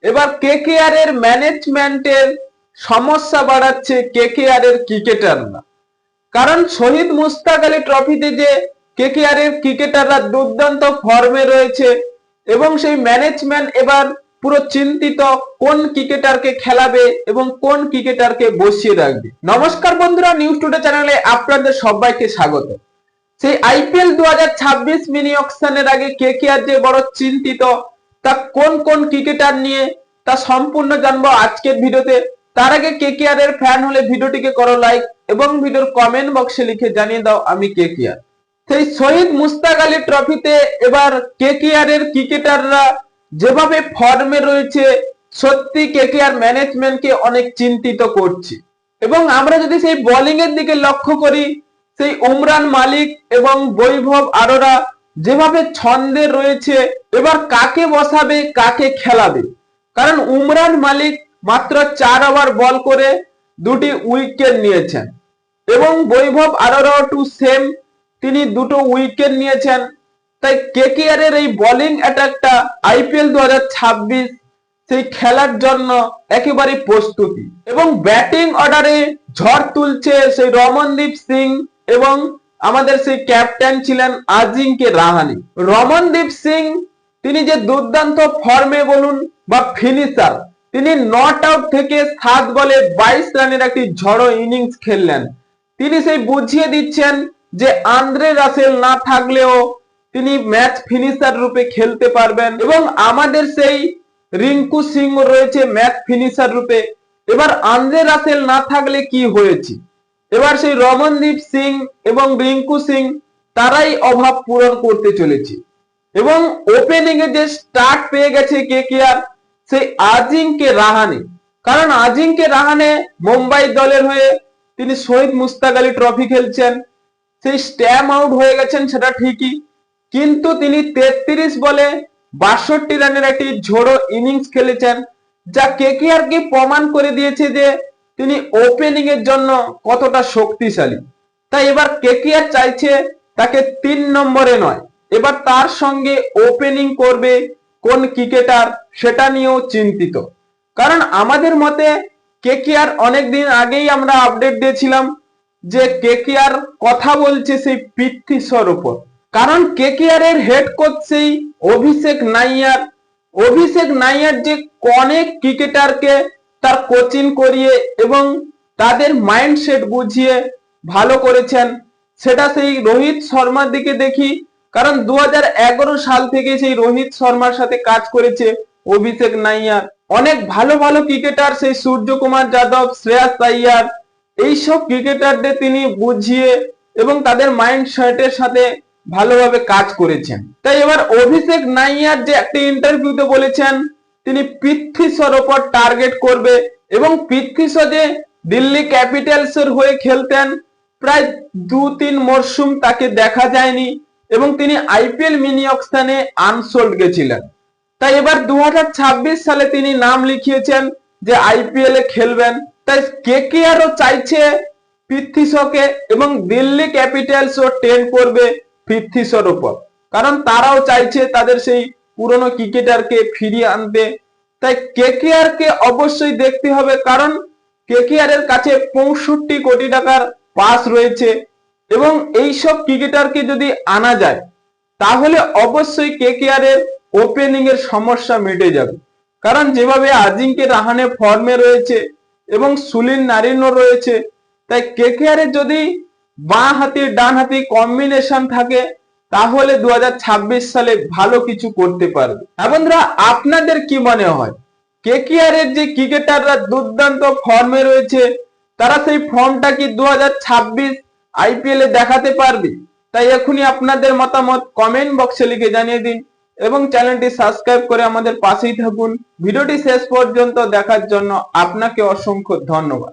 এবার কেকেআর এর ম্যানেজমেন্টের সমস্যা বাড়াচ্ছে কেকেআর এর ক্রিকেটাররা। কারণ শহীদ মুস্তাক আলী ট্রফিতে যে কেকেআর এর ক্রিকেটাররা দুর্দান্ত ফর্মে রয়েছে এবং সেই ম্যানেজমেন্ট এবার পুরো চিন্তিত কোন ক্রিকেটারকে খেলাবে এবং কোন ক্রিকেটারকে বসিয়ে রাখবে। নমস্কার বন্ধুরা, নিউজ টুডে চ্যানেলে আপনাদের সবাইকে স্বাগত। সেই আইপিএল 2026 মিনি অকশনের আগে কেকেআর যে বড় চিন্তিত, তা কোন কোন ক্রিকেটার নিয়ে তা সম্পূর্ণ জানবো আজকের ভিডিওতে। তার আগে কেকেআর এর ফ্যান হলে ভিডিওটিকে করো লাইক এবং ভিডিওর কমেন্ট বক্সে লিখে জানিয়ে দাও আমি কেকেআর। সেই শহীদ মুস্তাক আলী ট্রফিতে এবার কেকেআর এর ক্রিকেটাররা যেভাবে ফর্মে রয়েছে, সত্যি কেকেআর ম্যানেজমেন্টকে অনেক চিন্তিত করছে। এবং আমরা যদি সেই বোলিং এর দিকে লক্ষ্য করি, সেই উমরান মালিক এবং বৈভব আরোরা যেভাবে ছন্দে রয়েছে, এবার কাকে বসাবে কাকে খেলাবে। কারণ উমরান মালিক মাত্র 4 ওভার বল করে 2টি উইকেট নিয়েছেন এবং বৈভব আরোরাও টু সেম, তিনি 2টো উইকেট নিয়েছেন। তাই কেকেআর এর এই বোলিং অ্যাটাকটা আইপিএল 2026 সেই খেলার জন্য একেবারে প্রস্তুতি। এবং ব্যাটিং অর্ডারে ঝড় তুলছে সেই রমনদীপ সিং এবং আমাদের সেই ক্যাপ্টেন ছিলেন আজিঙ্কে রাহানে। রমনদীপ সিং তিনি যে দুর্দান্ত ফর্মে বলুন বা ফিনিশার, তিনি নট আউট থেকে 7 বলে 22 রানের একটি ঝড়ো ইনিংস খেললেন। তিনি সেই বুঝিয়ে দিচ্ছেন যে আন্দ্রে রাসেল না থাকলেও তিনি ম্যাচ ফিনিশার রূপে খেলতে পারবেন এবং আমাদের সেই রিঙ্কু সিং রয়েছে ম্যাচ ফিনিশার রূপে। এবার আন্দ্রে রাসেল না থাকলে কি হয়েছে, এবার সেই রমনদীপ সিং এবং রিঙ্কু সিং তারাই অভাব পূরণ করতে চলেছে। এবং ওপেনিং এ যে স্টার্ট পেয়ে গেছে কেকেআর, সেই আজিঙ্কে রাহানে। কারণ আজিঙ্কে রাহানে মুম্বাই দলের হয়ে তিনি শহীদ মুস্তাক আলী ট্রফি খেলছেন, সেই স্ট্যাম্প আউট হয়ে গেছেন সেটা ঠিকই, কিন্তু তিনি 33 বলে 62 রানের একটি ঝোড়ো ইনিংস খেলেছেন, যা কেকেআর কে প্রমাণ করে দিয়েছে যে তিনি ওপেনিং এর জন্য কতটা শক্তিশালী। তাই এবার কেকেআর চাইছে তাকে 3 নম্বরে নয়, এবার তার সঙ্গে ওপেনিং করবে কোন ক্রিকেটার সেটা নিয়েও চিন্তিত। কারণ আমাদের মতে কেকেআর অনেকদিন আগেই আমরা আপডেট দিয়েছিলাম যে কেকেআর কথা বলছে সেই পৃথ্বী শর উপর। কারণ কেকেআর এর হেড কোচ সেই অভিষেক নাইয়ার যে অনেক ক্রিকেটারকে তার কোচিং করিয়ে এবং তাদের মাইন্ডসেট বুঝিয়ে ভালো করেছেন, সেটা সেই রোহিত শর্মার দিকে দেখি। কারণ 2011 সাল থেকে সেই রোহিত শর্মার সাথে কাজ করেছে অভিষেক নাইয়ার। অনেক ভালো ভালো ক্রিকেটার সেই সূর্যকুমার যাদব, শ্রেয়াস আইয়ার, এইসব ক্রিকেটারদের তিনি বুঝিয়ে এবং তাদের মাইন্ডসেটের সাথে ভালোভাবে কাজ করেছেন। তাই এবার অভিষেক নাইয়ার যে একটা ইন্টারভিউতে বলেছেন তিনি পৃথ্বী শর উপর টার্গেট করবে। এবং পৃথ্বী শর যে দিল্লি ক্যাপিটালস এর হয়ে খেলতেন, প্রায় 2-3 মরশুম তাকে দেখা যায়নি এবং তিনি আইপিএল মিনি অকশনে আনসোল্ড গেছিলেন। তাই এবার 2026 সালে তিনি নাম লিখিয়েছেন যে আইপিএল এ খেলবেন। তাই কেকেআরও চাইছে পৃথ্বী শরকে এবং দিল্লি ক্যাপিটালসও টেন্ড করবে পৃথ্বী শর উপর, কারণ তারাও চাইছে তাদের সেই পুরনো ক্রিকেটারকে ফিরিয়ে আনতে। তাই কেকেআর কে অবশ্যই দেখতে হবে, কারণ কেকেআর এর কাছে 65 কোটি টাকার পাস রয়েছে এবং এইসব ক্রিকেটারকে যদি আনা যায় তাহলে অবশ্যই কেকেআর এর ওপেনিং এর সমস্যা মিটে যাবে। কারণ যেভাবে আজিঙ্কে রাহানে ফর্মে রয়েছে এবং সুনীল নারিনও রয়েছে, তাই কেকেআর এর যদি বাঁ হাতি ডান হাতি কম্বিনেশন থাকে তাহলে 2026 সালে ভালো কিছু করতে পারবে। বন্ধুরা, আপনাদের কি মনে হয় কেকেআর এর যে ক্রিকেটাররা দুর্দান্ত ফর্মে রয়েছে, তারা সেই ফর্মটা কি 2026 আইপিএল এ দেখাতে পারবে? তাই এখনই আপনাদের মতামত কমেন্ট বক্সে লিখে জানিয়ে দিন এবং চ্যানেলটি সাবস্ক্রাইব করে আমাদের পাশেই থাকুন। ভিডিওটি শেষ পর্যন্ত দেখার জন্য আপনাকে অসংখ্য ধন্যবাদ।